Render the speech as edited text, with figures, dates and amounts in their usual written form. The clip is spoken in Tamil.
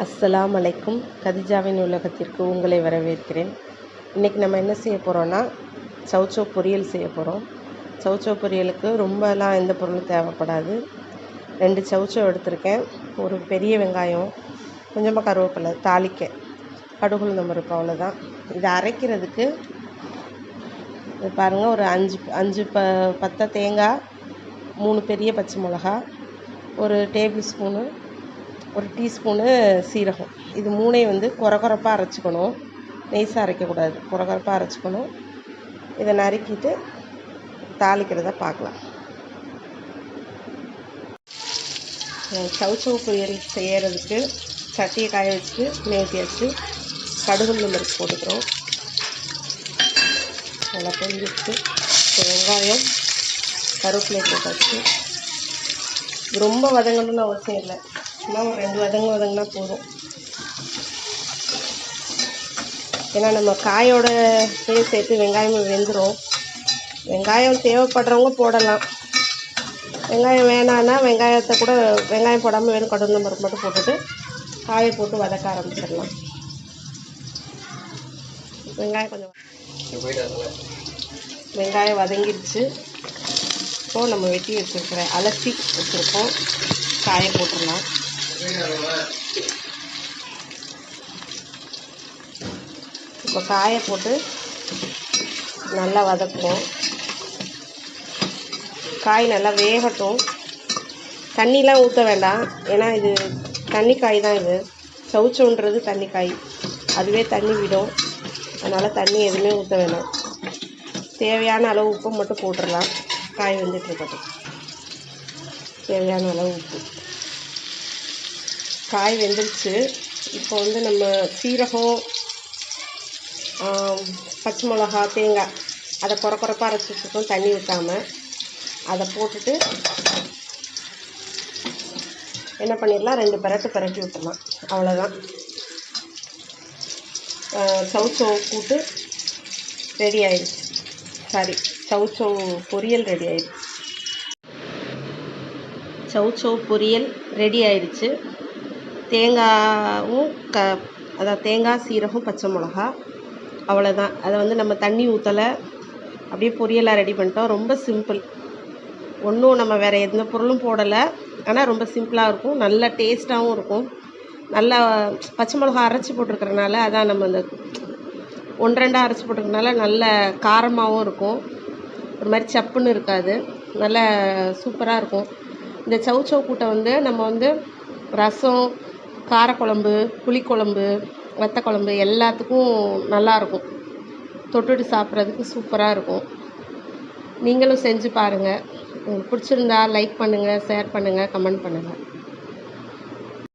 அஸ்ஸலாமு அலைக்கும். கதிஜாவின் உலகத்திற்கு உங்களை வரவேற்கிறேன். இன்றைக்கி நம்ம என்ன செய்ய போகிறோன்னா, சௌசௌ பொரியல் செய்ய போகிறோம். சௌசௌ பொரியலுக்கு ரொம்பலாம் எந்த பொருளும் தேவைப்படாது. 2 சௌசௌ எடுத்திருக்கேன், ஒரு பெரிய வெங்காயம், கொஞ்சமாக கருவேப்பிலை, தாளிக்க கடுகு உளுந்தம் பருப்பு, அவ்வளோதான். இதை அரைக்கிறதுக்கு இது பாருங்கள், ஒரு 5 பத்தை தேங்காய், 3 பெரிய பச்சை மிளகா, ஒரு டேபிள் ஸ்பூனு, ஒரு டீஸ்பூனு சீரகம். இது மூணையும் வந்து கொரகொரப்பாக அரைச்சிக்கணும், நெய்ஸாக அரைக்கக்கூடாது, கொரகொரப்பாக அரைச்சிக்கணும். இதை நறுக்கிட்டு தாளிக்கிறத பார்க்கலாம். சௌசௌ பொரியல் செய்கிறதுக்கு சட்டியை காய வச்சுட்டு மேய்ச்சி கடுகு உளுந்தம் பருப்பு போட்டுக்கிறோம். நல்லா பொரிஞ்சிட்டு வெங்காயம் கருவேப்பிலை போட்டாச்சு. ரொம்ப வதங்கணும்னு அவசியம் இல்லை, இன்னும் ஒரு 2 வதங்கினா போதும். ஏன்னா நம்ம காயோட சேர்த்து வெங்காயம் வெந்துடும். வெங்காயம் தேவைப்படுறவங்க போடலாம், வெங்காயம் வேணான்னா வெங்காயத்தை கூட வெங்காயம் போடாமல் வெறும் கடுகு உளுந்தம் பருப்பு மட்டும் போட்டுட்டு காயை போட்டு வதக்க ஆரம்பிச்சிடலாம். வெங்காயம் வதங்கிடுச்சு. இப்போது நம்ம வெட்டி வச்சுருக்கிற அலசி வச்சுருக்கோம் காயை போட்டுடலாம். இப்போ காயை போட்டு நல்லா வதக்குவோம். காய் நல்லா வேகட்டும். தண்ணிலாம் ஊற்ற வேண்டாம், ஏன்னா இது தண்ணி காய் தான். இது சௌசௌன்றது தண்ணி காய், அதுவே தண்ணி விடும். அதனால் தண்ணி எதுவுமே ஊற்ற வேண்டாம். தேவையான அளவு உப்பு மட்டும் போட்டுடலாம். காய் வெந்துட்டுருக்கட்டும். தேவையான அளவு உப்பு. காய் வெந்துருச்சு. இப்போ வந்து நம்ம சீரகம், பச்சை மிளகா, தேங்காய் அதை கொரப்பாக அரைச்சி வச்சுருக்கோம், தண்ணி ஊற்றாமல். அதை போட்டுட்டு என்ன பண்ணிடலாம், 2 பிரட்டி விட்டுடலாம். அவ்வளோதான். சௌசௌ கூட்டு ரெடி ஆயிடுச்சு. சௌசௌ பொரியல் ரெடி ஆயிடுச்சு. சௌசௌ பொரியல் ரெடி ஆயிடுச்சு. தேங்காயும் அதாவது தேங்காய், சீரகம், பச்சை மிளகா, அவ்வளோதான். அதை வந்து நம்ம தண்ணி ஊற்றலை, அப்படியே பொரியலாக ரெடி பண்ணிட்டோம். ரொம்ப சிம்பிள், ஒன்றும் நம்ம வேறு எந்த பொருளும் போடலை. ஆனால் ரொம்ப சிம்பிளாக இருக்கும், நல்ல டேஸ்ட்டாகவும் இருக்கும். நல்லா பச்சை மிளகா அரைச்சி போட்டிருக்கிறனால, அதான் நம்ம அந்த 1-2 அரைச்சி போட்டிருக்கனால நல்ல காரமாகவும் இருக்கும், ஒரு மாதிரி சப்புன்னு இருக்காது, நல்ல சூப்பராக இருக்கும். இந்த சௌசௌ கூட்டை வந்து நம்ம வந்து ரசம், காரக்குழம்பு, புளிக்குழம்பு, வத்தக்குழம்பு எல்லாத்துக்கும் நல்லாயிருக்கும். தொட்டுட்டு சாப்பிட்றதுக்கு சூப்பராக இருக்கும். நீங்களும் செஞ்சு பாருங்கள். உங்களுக்கு பிடிச்சிருந்தா லைக் பண்ணுங்கள், ஷேர் பண்ணுங்கள், கமெண்ட் பண்ணுங்கள்.